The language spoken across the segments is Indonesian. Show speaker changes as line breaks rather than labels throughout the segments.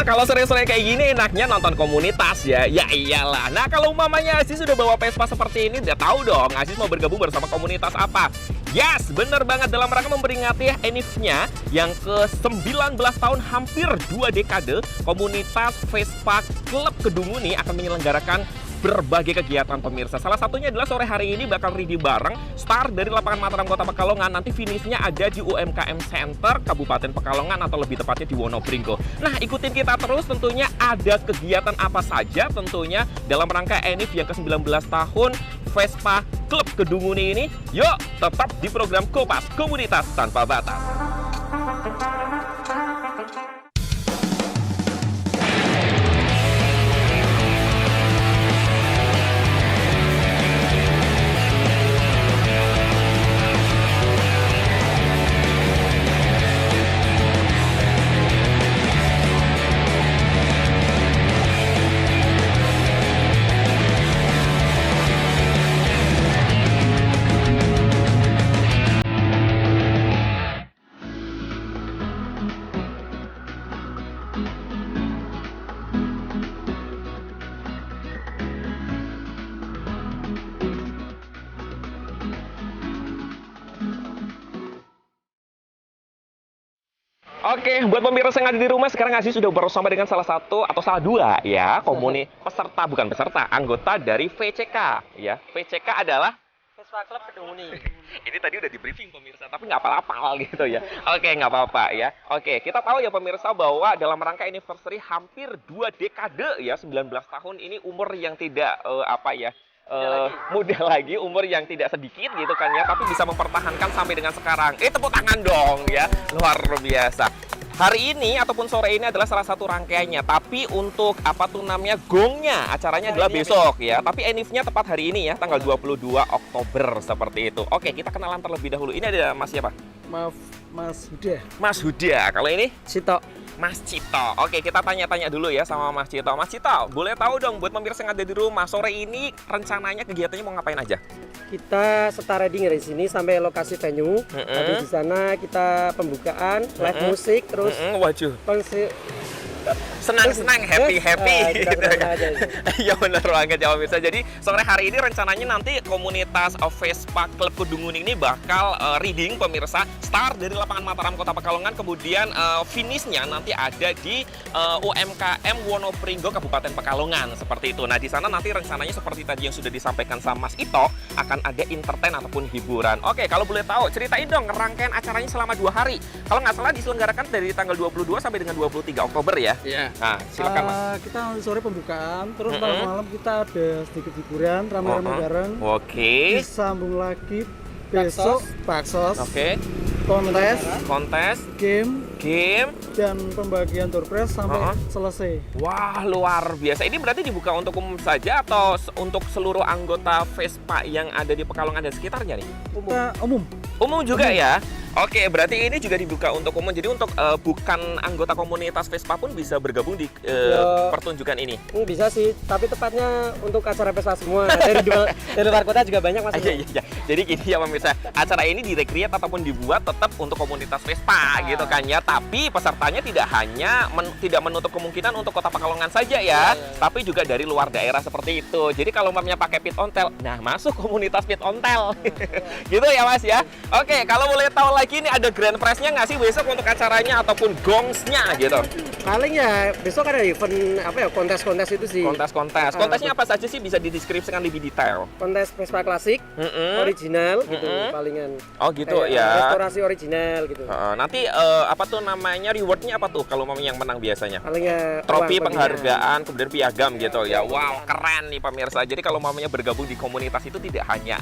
kalau sore-sore kayak gini enaknya nonton komunitas ya. Ya iyalah. Nah, kalau umpamanya Aziz sudah bawa Vespa seperti ini, udah tahu dong Aziz mau bergabung bersama komunitas apa. Yes, bener banget, dalam rangka memperingati ENIF-nya yang ke-19 tahun, hampir 2 dekade, komunitas Vespa Klub Kedunguni akan menyelenggarakan berbagai kegiatan pemirsa. Salah satunya adalah sore hari ini bakal ready bareng, start dari lapangan Mataram Kota Pekalongan, nanti finishnya ada di UMKM Center Kabupaten Pekalongan atau lebih tepatnya di Wonobringgo. Nah, ikutin kita terus, tentunya ada kegiatan apa saja tentunya dalam rangka ENIF yang ke-19 tahun Vespa Klub Kedunguni ini. Yuk, tetap di program Kopas Komunitas Tanpa Batas. Oke, buat pemirsa yang ada di rumah, sekarang Aziz sudah bersama dengan salah satu atau salah dua ya anggota dari VCK ya. VCK adalah
Vespa Klub Kedunguni.
ini tadi udah di briefing pemirsa, tapi nggak apa-apa gitu ya. Oke, nggak apa-apa ya. Oke, kita tahu ya pemirsa bahwa dalam rangka anniversary hampir 2 dekade ya, 19 tahun ini umur yang tidak muda lagi, umur yang tidak sedikit gitu kan ya, tapi bisa mempertahankan sampai dengan sekarang. Tepuk tangan dong ya, luar biasa. Hari ini ataupun sore ini adalah salah satu rangkaiannya, tapi untuk gongnya acaranya adalah besok ya. Tapi ENIF-nya tepat hari ini ya, tanggal 22 Oktober seperti itu. Oke, kita kenalan terlebih dahulu. Ini ada Mas siapa?
Maaf, Mas Huda.
Mas Huda. Kalau ini?
Cito.
Mas Cito. Oke, kita tanya-tanya dulu ya sama Mas Cito. Mas Cito, boleh tahu dong buat pemirsa yang ada di rumah, sore ini rencananya kegiatannya mau ngapain aja?
Kita start riding dari sini sampai lokasi venue. Habis di sana kita pembukaan, live musik, terus
waduh. Senang-senang, happy gitu kan. Ya benar banget ya pemirsa. Jadi sore hari ini rencananya nanti komunitas Vespa Klub Kedunguni ini bakal reading pemirsa, start dari lapangan Mataram Kota Pekalongan, kemudian finishnya nanti ada di UMKM Wonobringgo Kabupaten Pekalongan seperti itu. Nah, di sana nanti rencananya seperti tadi yang sudah disampaikan sama Mas Ito, akan ada entertain ataupun hiburan. Oke, kalau boleh tahu ceritain dong rangkaian acaranya selama 2 hari. Kalau nggak salah diselenggarakan dari tanggal 22 sampai dengan 23 Oktober ya.
Iya.
Nah, silakan Mas.
Kita sore pembukaan, terus malam kita ada sedikit hiburan, rame-rame bareng.
Oke.
Disambung lagi besok baksos.
Oke. Kontes,
game, dan pembagian door prize sampai selesai.
Wah, luar biasa. Ini berarti dibuka untuk umum saja atau untuk seluruh anggota Vespa yang ada di Pekalongan dan sekitarnya nih?
Umum.
Umum juga ya? Oke, berarti ini juga dibuka untuk umum. Jadi untuk bukan anggota komunitas Vespa pun bisa bergabung di pertunjukan ini?
Bisa sih, tapi tepatnya untuk acara Vespa semua. Dari luar kota juga banyak Mas.
Iya. Jadi gini ya pemirsa, acara ini direcreate ataupun dibuat tetap untuk komunitas Vespa gitu kan ya. Tapi pesertanya tidak hanya tidak menutup kemungkinan untuk kota Pekalongan saja ya, tapi juga dari luar daerah seperti itu. Jadi kalau umpamanya pakai pit ontel, nah masuk komunitas pit ontel. Gitu ya Mas ya. Oke, kalau boleh tahu lagi ini ada grand prize-nya nggak sih besok untuk acaranya ataupun gongsnya gitu?
Paling ya besok ada event kontes-kontes itu sih.
Kontesnya apa saja sih, bisa dideskripsikan lebih detail?
Kontes Vespa klasik, original gitu palingan.
Oh gitu ya.
Restorasi original gitu.
Nanti rewardnya apa tuh kalau yang menang biasanya?
Palingnya
trofi, penghargaan, kemudian piagam gitu ya. Wow, keren nih pemirsa. Jadi kalau bergabung di komunitas itu tidak hanya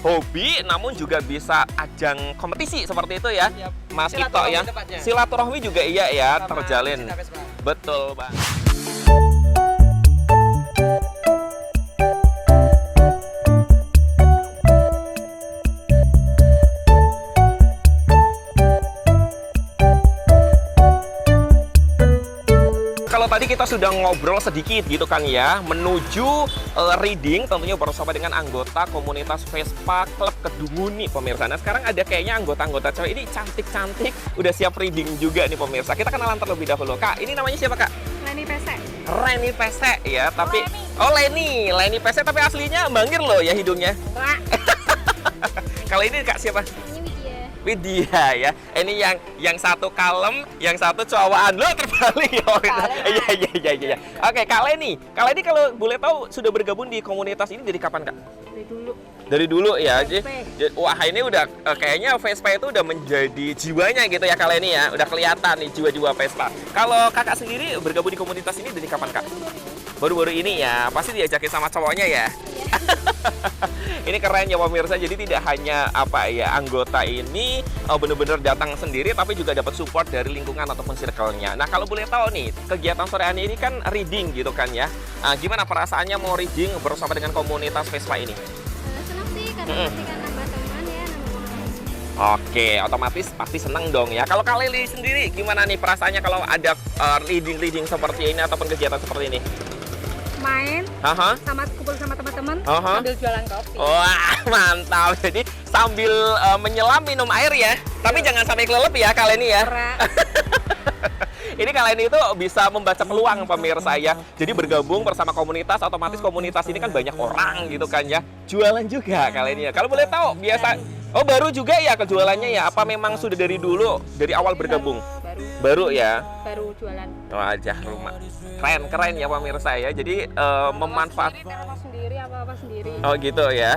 hobi, namun juga bisa ajang kompetisi seperti itu ya. Mas Ito ya. Silaturahmi juga iya ya, terjalin. Betul, Bang. Kalau tadi kita sudah ngobrol sedikit gitu kan ya, menuju reading tentunya bersama dengan anggota komunitas Vespa Klub Kedunguni pemirsa. Nah sekarang ada kayaknya anggota-anggota cewek ini cantik-cantik, udah siap reading juga nih pemirsa. Kita kenalan terlebih dahulu. Kak, ini namanya siapa Kak?
Leni Pesek.
Reni Pesek ya, tapi Leni Pesek tapi aslinya bangir loh ya hidungnya. Kalau ini Kak siapa?
Ini Widya.
Widya ya. Ini yang satu kalem, yang satu cowokan. Lo terbalik ya. Iya. Oke, Kak Leni kalau boleh tahu sudah bergabung di komunitas ini dari kapan, Kak?
Dari dulu.
Dari dulu ya.
Vespa.
Wah, ini udah kayaknya Vespa itu udah menjadi jiwanya gitu ya Kak Leni ya. Udah kelihatan nih jiwa-jiwa Vespa. Kalau Kakak sendiri bergabung di komunitas ini dari kapan, Kak? Baru-baru ini ya. Pasti diajakin sama cowoknya ya. Ini keren ya pemirsa, jadi tidak hanya anggota ini benar-benar datang sendiri, tapi juga dapat support dari lingkungan ataupun circle-nya. Nah kalau boleh tahu nih, kegiatan sore hari ini kan reading gitu kan ya. Gimana perasaannya mau reading bersama dengan komunitas Vespa ini?
Senang sih karena ketika nambah teman ya, nambah pengalaman.
Oke, otomatis pasti seneng dong ya. Kalau Kak Lili sendiri gimana nih perasaannya kalau ada reading seperti ini ataupun kegiatan seperti ini?
Main, sama kumpul sama teman-teman, sambil jualan kopi.
Wah, mantap. Jadi sambil menyelam minum air ya. Tapi jangan sampai kelelep ya kalian ini ya. Ini kalian itu bisa membaca peluang pemirsa ya. Jadi bergabung bersama komunitas, otomatis komunitas ini kan banyak orang gitu kan ya. Jualan juga kalian ini ya. Kalau boleh tahu biasa baru juga ya kejualannya ya. Apa memang sudah dari dulu, dari awal bergabung? Baru ya.
Baru jualan.
Wajah rumah. Keren ya pemirsa ya. Jadi memanfaat
Sendiri apa sendiri.
Oh gitu ya.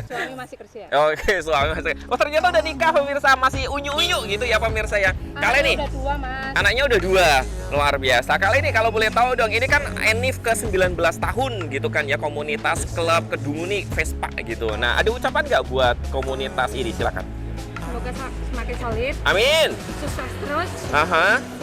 Suami masih kerja.
Oke, suami masih. Oh ternyata udah nikah pemirsa, masih unyu-unyu gitu ya pemirsa ya. Kali nih.
Udah 2 Mas.
Anaknya udah 2, luar biasa. Kali ini kalau boleh tahu dong, ini kan Enif ke 19 tahun gitu kan ya, komunitas Klub Kedunguni Vespa gitu. Nah ada ucapan nggak buat komunitas ini? Silakan.
Semoga semakin solid.
Amin.
Sukses terus.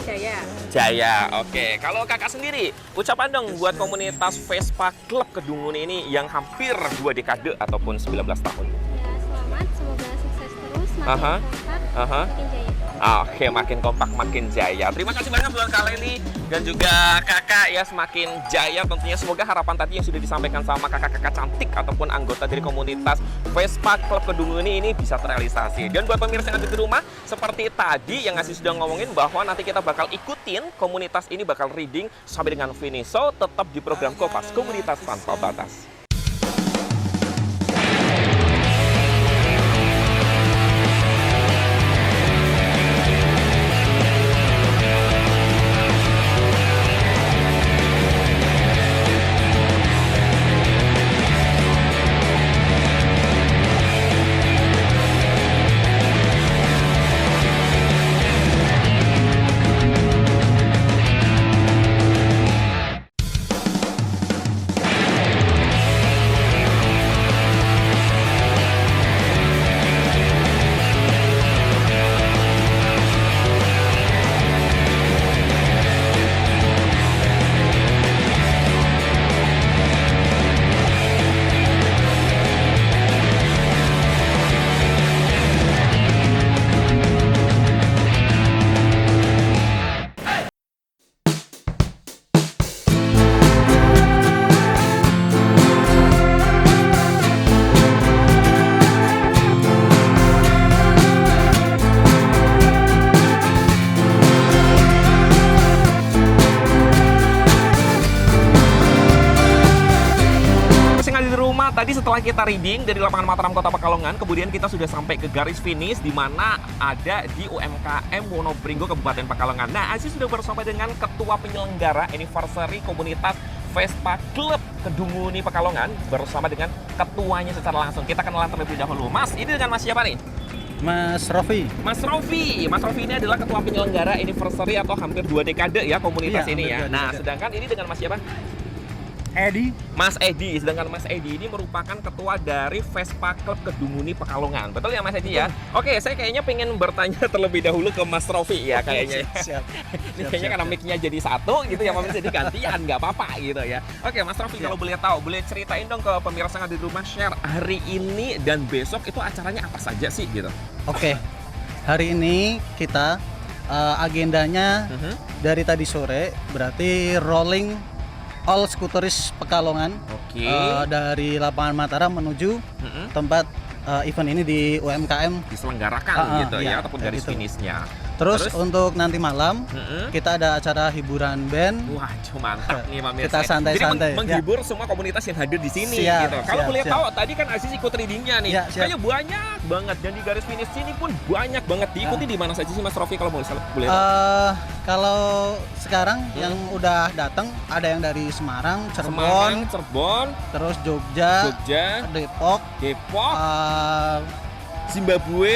Jaya.
Jaya, oke. Kalau kakak sendiri, ucapan dong buat komunitas Vespa Klub Kedunguni ini yang hampir 2 dekade ataupun 19 tahun.
Ya selamat, semoga sukses terus, makin kompak, makin jaya.
Oke, makin kompak, makin jaya. Terima kasih banyak buat Kak Leni dan juga kakak ya, semakin jaya tentunya. Semoga harapan tadi yang sudah disampaikan sama kakak-kakak cantik ataupun anggota dari komunitas Vespa Klub Kedunguni ini bisa terrealisasi. Dan buat pemirsa yang ada di rumah, seperti tadi yang ngasih sudah ngomongin bahwa nanti kita bakal ikutin komunitas ini bakal reading sampai dengan finish. So, tetap di program Kompas, Komunitas Tanpa Batas. Tadi setelah kita reading dari lapangan Mataram Kota Pekalongan, kemudian kita sudah sampai ke garis finish di mana ada di UMKM Wonobringgo Kabupaten Pekalongan. Nah, Aziz sudah bersama dengan ketua penyelenggara anniversary komunitas Vespa Klub Kedunguni Pekalongan bersama dengan ketuanya secara langsung. Kita kenalan terlebih dahulu. Mas, ini dengan Mas siapa nih?
Mas Rofi.
Mas Rofi ini adalah ketua penyelenggara anniversary atau hampir 2 dekade ya komunitas ini ya. Nah, sedangkan ini dengan Mas siapa?
Edi.
Mas Edi, sedangkan Mas Edi ini merupakan ketua dari Vespa Klub Kedunguni Pekalongan. Betul ya Mas Edi ya? Oke, saya kayaknya pengen bertanya terlebih dahulu ke Mas Rofi ya kayaknya.
Siap.
Ini kayaknya karena mic-nya jadi satu gitu ya, pemirsa, jadi gantian, nggak apa-apa gitu ya. Oke Mas Rofi, kalau boleh tahu, boleh ceritain dong ke pemirsa yang ada di rumah, share hari ini dan besok itu acaranya apa saja sih gitu?
Oke, hari ini kita agendanya dari tadi sore, berarti rolling all skuteris Pekalongan.
Oke.
Dari lapangan Mataram menuju tempat event ini di UMKM
diselenggarakan gitu
iya,
ya, ataupun garis
gitu.
finishnya.
Terus untuk nanti malam kita ada acara hiburan band.
Wah, mantap nih Pak Mirsa.
Kita santai-santai.
Jadi menghibur semua komunitas yang hadir di sini
Siap,
gitu. Kalau
siap,
boleh
siap.
tahu, tadi kan Aziz ikut readingnya nih.
Ya, siap.
Kayaknya banyak banget, dan di garis finish sini pun banyak banget. Diikuti di mana saja sih Mas Rofi kalau boleh tahu?
Kalau sekarang yang udah datang ada yang dari Semarang,
Semarang,
Cirebon,
Cirebon,
terus Jogja, Depok,
Zimbabwe.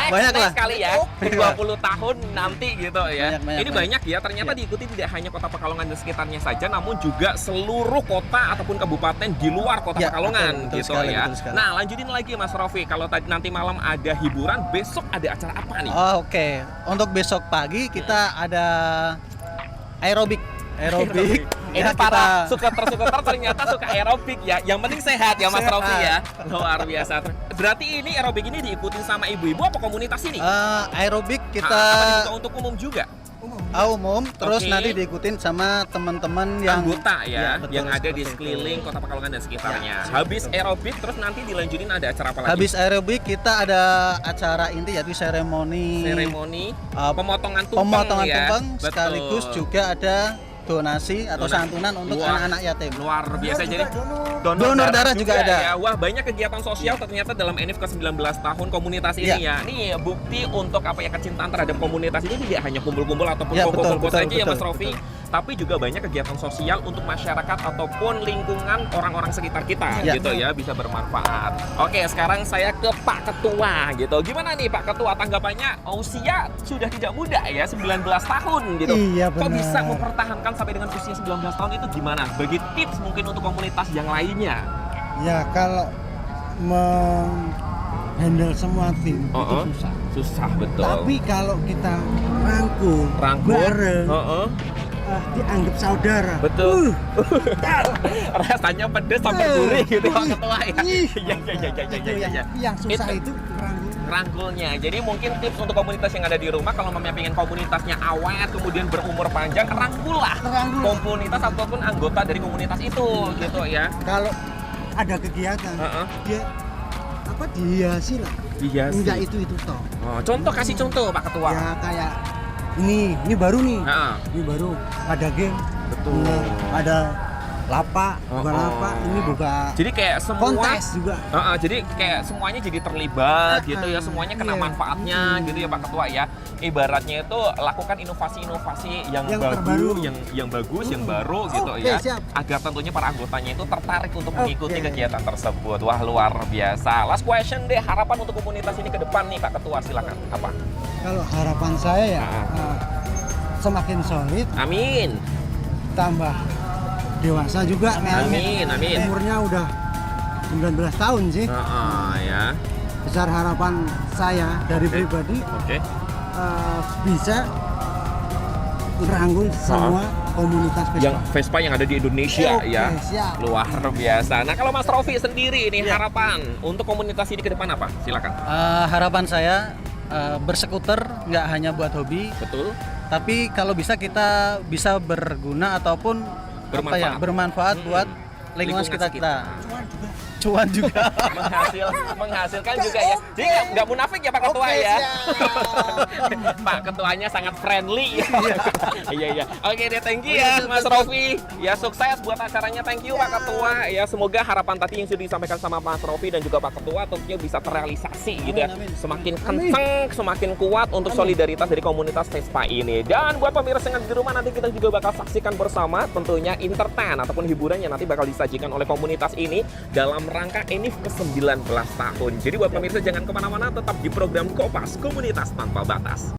Banyak lah.
Sekali ya, 20 tahun nanti gitu ya. Ini banyak ya, ternyata
Iya.
diikuti tidak hanya kota Pekalongan dan sekitarnya saja, namun juga seluruh kota ataupun kabupaten di luar kota
Ya,
Pekalongan
betul
gitu
sekali,
ya.
betul sekali.
Nah, lanjutin lagi Mas Rofi, kalau nanti malam ada hiburan, besok ada acara apa nih?
Oke. Untuk besok pagi kita ada aerobik.
Ini
Ya,
para suketer ternyata suka aerobik ya. Yang penting sehat ya Mas Rofi ya. Luar biasa. Berarti ini aerobik ini diikutin sama ibu-ibu apa komunitas ini?
Aerobik
Apa
kita
dibuka untuk umum juga?
umum, terus
Oke.
nanti diikutin sama teman-teman yang
Anggota ya,
betul,
yang ada di
seperti itu.
sekeliling kota Pekalongan dan sekitarnya.
Ya,
Habis aerobik terus nanti dilanjutin ada acara apa lagi?
Habis aerobik kita ada acara inti yaitu seremoni
pemotongan tumpeng
pemotongan
ya.
tumpeng,
Betul.
sekaligus juga ada donasi atau santunan untuk
Wah,
anak-anak yatim.
Luar biasa, jadi
Donor darah juga ada.
ya. Wah, banyak kegiatan sosial ternyata dalam ENIF ke-19 tahun komunitas ini ya. Ini bukti untuk apa ya, kecintaan terhadap komunitas ini tidak hanya kumpul-kumpul ataupun
Ya,
kumpul-kumpul
betul,
saja ya Mas
betul,
Rofi, tapi juga banyak kegiatan sosial untuk masyarakat ataupun lingkungan orang-orang sekitar kita
Ya.
gitu ya, bisa bermanfaat. Oke, sekarang saya ke Pak Ketua gitu. Gimana nih Pak Ketua, tanggapannya? Usia sudah tidak muda ya, 19 tahun gitu.
Iya,
Kok
benar.
bisa mempertahankan sampai dengan usia 19 tahun itu gimana? Bagi tips mungkin untuk komunitas yang lainnya.
Ya kalau menghandle semua tim itu susah.
Susah betul.
Tapi kalau kita rangkul bareng, dianggap saudara.
Betul. Rasanya pedes sampai gurih gitu Pak Ketua ya. Iya.
Itu yang susah itu rangkul.
Rangkulnya. Jadi mungkin tips untuk komunitas yang ada di rumah, kalau mamanya pengen komunitasnya awet kemudian berumur panjang, rangkul lah komunitas ataupun anggota dari komunitas itu gitu ya.
Kalau ada kegiatan, dia dihiasi lah.
Dihiasi.
Enggak itu toh.
Oh, kasih contoh Pak Ketua.
Ya kayak ini baru nih. Ini baru ada game.
Betul.
Ada lapa, buka lapa, ini buka.
Jadi kayak semua
kontes juga.
Jadi kayak semuanya jadi terlibat gitu ya, semuanya kena manfaatnya gitu ya Pak Ketua ya. Ibaratnya itu lakukan inovasi-inovasi yang bagus,
terbaru.
yang bagus, yang baru gitu ya.
Siap.
Agar tentunya para anggotanya itu tertarik untuk mengikuti kegiatan tersebut. Wah, luar biasa. Last question deh, harapan untuk komunitas ini ke depan nih Pak Ketua, silakan. Apa?
Kalau harapan saya ya semakin solid,
Amin.
tambah dewasa juga.
Amin.
Umurnya udah 19 tahun sih.
Ya.
Besar harapan saya dari pribadi
Oke.
bisa merangkul semua komunitas
Yang
Vespa.
Vespa yang ada di Indonesia
Oke,
ya.
siap.
Luar biasa. Nah, kalau Mas Rofi sendiri ini harapan untuk komunitas ini ke depan apa? Silakan.
Harapan saya bersekuter nggak hanya buat hobi,
Betul.
tapi kalau bisa kita bisa berguna ataupun bermanfaat buat lingkungan sekitar kita. Cuan juga.
Menghasilkan juga ya. Jadi nggak munafik ya Pak Ketua ya. Pak Ketuanya sangat friendly. Iya. Oke deh, thank you ya Mas Rofi. Ya, sukses buat acaranya. Thank you Pak Ketua. Ya, semoga harapan tadi yang sudah disampaikan sama Mas Rofi dan juga Pak Ketua tentunya bisa terrealisasi gitu ya. Semakin kenceng, semakin kuat untuk solidaritas dari komunitas Vespa ini. Dan buat pemirsa yang ada di rumah, nanti kita juga bakal saksikan bersama tentunya entertain ataupun hiburan yang nanti bakal disajikan oleh komunitas ini dalam rangka ENIF ke-19 tahun. Jadi buat pemirsa jangan kemana-mana, tetap di program Kopas, Komunitas Tanpa Batas.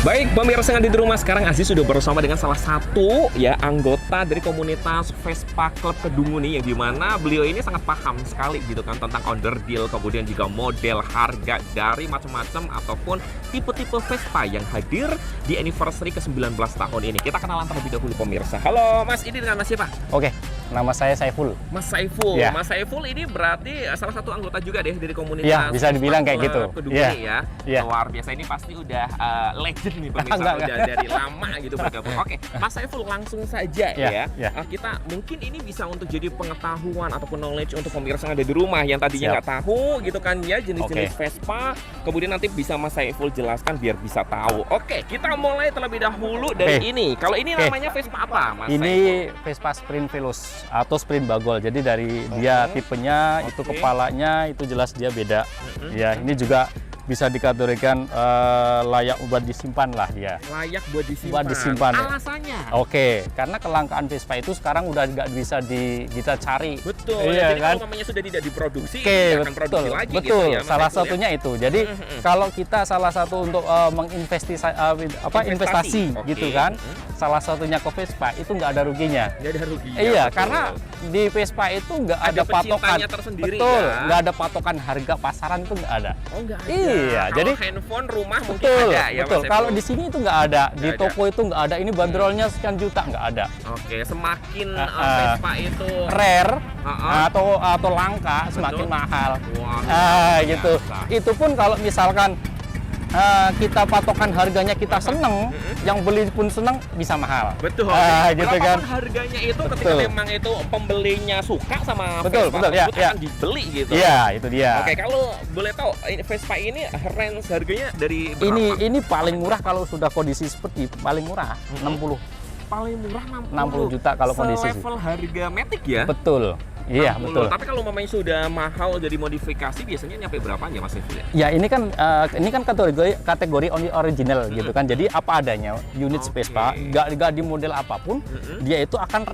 Baik, pemirsa yang ada di rumah, sekarang Aziz sudah bersama dengan salah satu ya anggota dari komunitas Vespa Club Kedungu nih, yang dimana beliau ini sangat paham sekali gitu kan tentang onderdil, kemudian juga model, harga dari macam-macam ataupun tipe-tipe Vespa yang hadir di anniversary ke-19 tahun ini. Kita kenalan terlebih dahulu pemirsa. Halo Mas, ini dengan Mas siapa?
Oke, nama saya Saiful.
Mas Saiful.
Ya.
Mas Saiful ini berarti salah satu anggota juga deh dari komunitas.
Ya, bisa dibilang kayak gitu.
Kedungu
Ya.
nih ya.
Ya.
Luar biasa, ini pasti udah legend nih pemirsa,
Enggak.
udah dari lama gitu bergabung. Oke, Mas Saiful langsung saja
Ya,
ya.
ya.
Kita mungkin ini bisa untuk jadi pengetahuan ataupun knowledge untuk pemirsa yang ada di rumah yang tadinya nggak tahu gitu kan ya jenis-jenis Vespa. Kemudian nanti bisa Mas Saiful jelaskan biar bisa tahu. Oke, kita mulai terlebih dahulu dari ini. Kalau ini namanya Vespa apa, Mas
Ini
Saiful?
Vespa Sprint Veloz atau Sprint Bagol. Jadi dari dia tipenya, itu kepalanya, itu jelas dia beda. Ya, ini juga bisa dikategorikan layak buat disimpan lah dia.
Layak buat disimpan.
Buat disimpan, ya.
Alasannya?
Oke, karena kelangkaan Vespa itu sekarang udah nggak bisa kita cari.
Betul.
Iya,
Jadi
kan?
kalau namanya sudah tidak diproduksi,
Oke,
tidak akan produksi
betul,
lagi
betul.
gitu ya, Mas
Salah
Saiful,
satunya itu. Jadi kalau kita salah satu untuk investasi
Oke.
gitu kan, salah satunya ke Vespa itu nggak ada ruginya.
Nggak ada ruginya.
Iya,
betul.
karena di Vespa itu nggak
Ada
ada patokan.
pecintanya tersendiri,
Betul,
ya.
nggak ada patokan harga pasaran itu nggak ada.
Oh, nggak ada.
Iya,
Kalau
jadi
handphone, rumah mungkin
betul,
ada ya,
betul.
Mas
Kalau
Saiful?
di sini itu nggak ada, di
Nggak ada.
toko itu nggak ada. Ini bandrolnya sekian juta nggak ada.
Oke, semakin
Ah,
Vespa itu
Rare
Ah,
atau langka semakin mahal.
Wah,
Gitu.
biasa.
Itu pun kalau misalkan kita patokan harganya kita seneng, yang beli pun seneng, bisa mahal.
Betul.
Gitu kan.
Berapapun harganya itu ketika
Betul.
memang itu pembelinya suka sama
Betul,
Vespa
betul, ya,
tersebut
ya.
akan dibeli gitu.
Iya, itu dia.
Oke, kalau boleh tahu Vespa ini range harganya dari berapa?
Ini paling murah kalau sudah kondisi seperti paling murah 60
paling murah
60 juta kalau kondisi.
Level harga Matic ya?
Betul. Iya,
60.
betul.
Tapi kalau mamanya sudah mahal jadi modifikasi biasanya nyampe berapa ya Mas Saiful ya?
Ya ini kan kategori only original gitu kan. Jadi apa adanya unit
Oke.
Vespa, nggak di model apapun, dia itu akan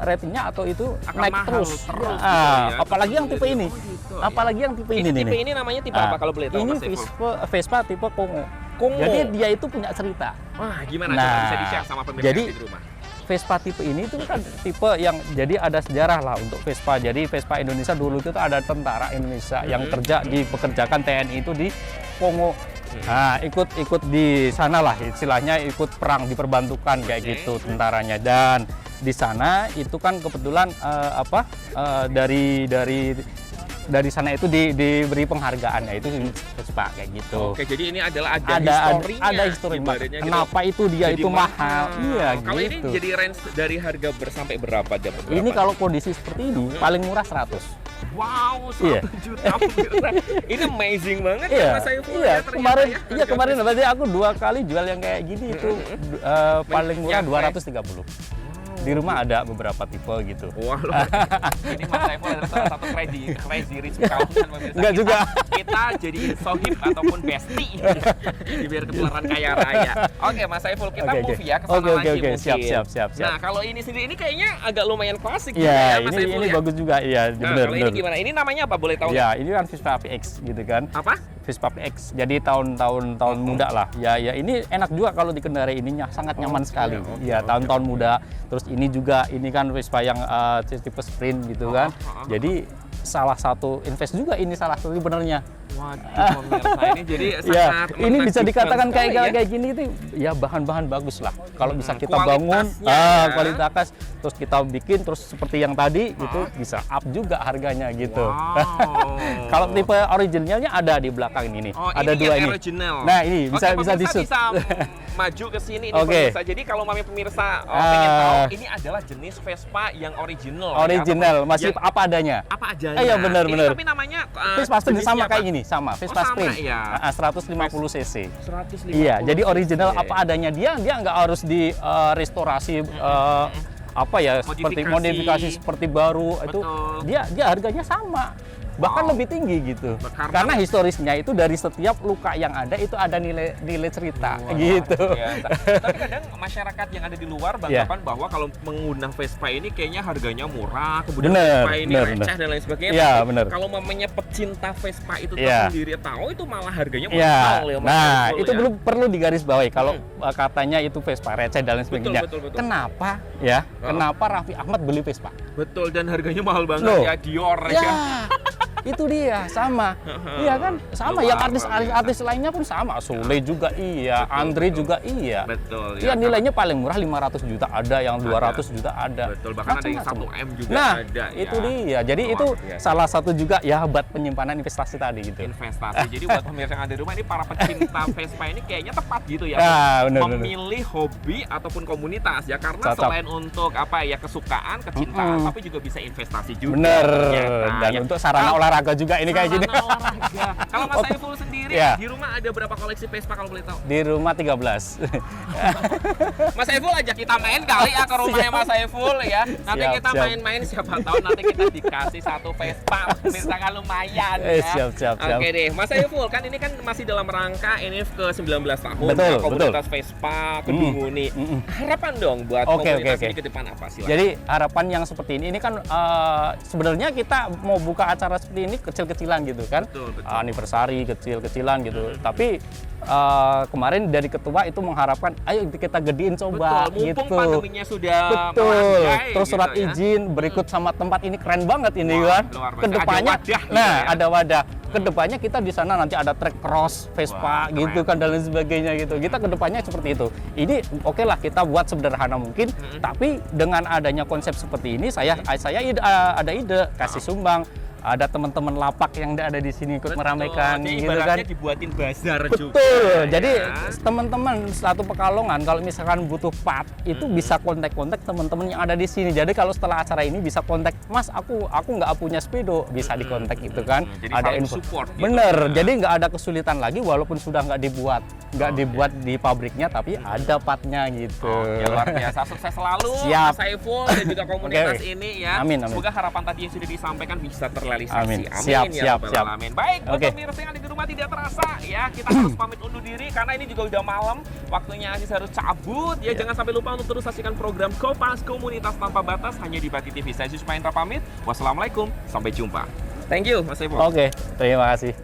ratingnya atau itu
Akan
naik
mahal
terus.
gitu ya.
Apalagi yang tipe ini.
Gitu,
Apalagi yang tipe ini
tipe
nih.
ini namanya tipe apa kalau boleh tahu
Ini
Mas Saiful?
Vespa tipe Kongo.
Kongo.
Jadi dia itu punya cerita.
Wah, gimana?
Nah,
Coba bisa di-share sama pemirsa
jadi-
yang di rumah.
Vespa tipe ini itu kan tipe yang jadi ada sejarah lah untuk Vespa. Jadi Vespa Indonesia dulu itu ada tentara Indonesia yang kerja dipekerjakan TNI itu di Kongo. Nah, ikut di sana lah istilahnya, ikut perang, diperbantukan kayak gitu tentaranya. Dan di sana itu kan kebetulan dari sana itu diberi penghargaan, ya itu Vespa kayak gitu.
Oke, jadi ini adalah
ada
historinya.
histori
ibaratnya gitu.
kenapa itu dia
Jadi
itu mahal. Iya,
Kalau ini
gitu.
jadi range dari harga sampai berapa jam?
Ini kalau kondisi seperti ini paling murah 100.
Wow, 1
Iya.
juta pemirsa. Ini amazing banget ya
Iya,
Mas Saiful
iya.
ya, ternyata
Kemarin,
ya,
iya
harga
kemarin
Vespa.
berarti aku 2 kali jual yang kayak gini itu paling murah
Nyampe.
230. Di rumah ada beberapa tipe gitu.
Wah, ini Mas Saiful adalah salah satu crazy rich kawan pemirsa.
Enggak juga.
Kita jadi sohib ataupun bestie biar ketularan kaya raya. Oke, Mas Saiful, kita
Oke,
move
oke.
ya ke sana
Oke,
lagi
oke.
mungkin.
Siap.
Nah, kalau ini sendiri ini kayaknya agak lumayan klasik juga
Iya,
ya, Mas Saiful
ini
ya.
bagus juga. Iya,
Nah,
benar
kalau ini gimana? Ini namanya apa? Boleh tahu?
Ya, ini kan Vespa PX gitu kan.
Apa?
Vespa PX. Jadi tahun muda lah. Ya, ini enak juga kalau dikendarai, ininya sangat nyaman sekali. Iya, tahun-tahun muda. Terus ini juga, ini kan Vespa yang tipe sprint gitu kan. Jadi salah satu invest juga ini salah satu benernya.
Waduh, pemirsa, ini jadi
Ya,
sangat
ini bisa
menakjubkan
dikatakan
sekali ya.
kayak gini itu ya bahan-bahan bagus lah. Kalau bisa kita
Kualitasnya
bangun
ya.
kualitas, terus kita bikin terus seperti yang tadi itu bisa up juga harganya gitu.
Wow.
Kalau tipe originalnya ada di belakang ini nih.
Oh,
Ada
ini
dua
yang
ini.
original.
Nah, ini bisa
Oke,
bisa
pemirsa
di-shoot.
bisa maju ke sini nih
Oke.
pemirsa. Jadi kalau mami pemirsa pengen tahu, ini adalah jenis Vespa yang original. ya,
Original,
ataupun
masih
yang
apa adanya.
apa aja.
Iya, benar,
Ini
benar.
tapi namanya
Vespa sprint
jenisnya
sama
apa?
kayak gini, sama Vespa
sama
sprint.
ya.
150 cc.
150.
Iya, jadi original
Oke.
apa adanya. Dia nggak harus di restorasi apa ya, seperti
Modifikasi.
modifikasi seperti baru itu.
Betul.
Dia harganya sama. bahkan lebih tinggi gitu. Karena historisnya itu dari setiap luka yang ada itu ada nilai cerita gitu.
Tapi kadang masyarakat yang ada di luar beranggapan bahwa kalau menggunakan Vespa ini kayaknya harganya murah, kemudian Vespa ini receh dan lain sebagainya. Tapi kalau mamanya pecinta Vespa itu sendiri tahu itu malah harganya mahal ya.
Nah, itu perlu digarisbawahi kalau katanya itu Vespa receh dan lain sebagainya.
Betul.
Kenapa ya? Kenapa Raffi Ahmad beli Vespa?
Betul, dan harganya mahal banget ya, Dior ya.
Itu dia sama. Iya kan? Sama yang artis lainnya pun sama. Sule juga iya, Andre juga iya.
Betul.
Iya, nilainya paling murah 500 juta ada, yang 200 juta ada.
Betul, bahkan ada yang 1M juga ada.
Itu dia. Jadi itu salah satu juga ya hebat penyimpanan investasi tadi gitu.
Investasi. Jadi buat pemirsa yang ada di rumah ini, para pecinta Vespa ini kayaknya tepat gitu ya. Memilih hobi ataupun komunitas ya, karena selain untuk kesukaan, kecintaan, tapi juga bisa investasi juga.
Bener. Dan untuk sarana olahraga juga ini kayak gini.
Olahraga. Kalau Mas Saiful sendiri di rumah ada berapa koleksi Vespa kalau boleh tahu?
Di rumah 13.
Mas Saiful ajak kita main kali ya ke rumahnya Mas Saiful ya. Nanti kita main-main, siapa tahu nanti kita dikasih satu Vespa. Misalkan lumayan ya.
Siap.
Oke deh, Mas Saiful, kan ini kan masih dalam rangka ini ke 19 tahun komunitas Vespa Kedunguni. Harapan dong buat komunitas ini ke depan apa sih?
Jadi harapan yang seperti ini kan sebenarnya kita mau buka acara seperti ini kecil-kecilan gitu kan.
Betul.
Anniversary kecil-kecilan gitu. Tapi kemarin dari ketua itu mengharapkan ayo kita gedein coba.
Betul, mumpung
gitu.
pandeminya sudah
melandai. Terus surat
gitu,
izin berikut sama tempat ini keren banget ini kan. Kedepannya ada wadah. Kedepannya kita di sana nanti ada track cross Vespa gitu kan dan lain sebagainya gitu. Kita kedepannya seperti itu. Ini oke lah kita buat sederhana mungkin, tapi dengan adanya konsep seperti ini saya ada ide kasih sumbang. Ada teman-teman lapak yang ada di sini ikut meramaikan gitu kan.
Dibuatin bazar juga.
Betul. Jadi teman-teman satu Pekalongan kalau misalkan butuh part itu bisa kontak-kontak teman-teman yang ada di sini. Jadi kalau setelah acara ini bisa kontak, Mas aku nggak punya speedo, bisa dikontak gitu kan.
Jadi
ada info.
Support gitu.
Bener. Jadi nggak ada kesulitan lagi walaupun sudah nggak dibuat di pabriknya tapi ada partnya gitu.
Ya luar biasa. Sukses selalu Mas Saiful dan juga komunitas ini ya.
Amin.
Semoga harapan tadi yang sudah disampaikan bisa terrealisasi.
Amin.
Siap.
Amin.
Baik, buat pemirsa yang ada di rumah tidak terasa ya, kita harus pamit undur diri karena ini juga udah malam. Waktunya Aziz harus cabut ya. Jangan sampai lupa untuk terus saksikan program Kompas Komunitas Tanpa Batas hanya di Bati TV. Saya Aziz Mahendra pamit. Wassalamualaikum, sampai jumpa. Thank you, Mas Saiful.
Oke, terima kasih.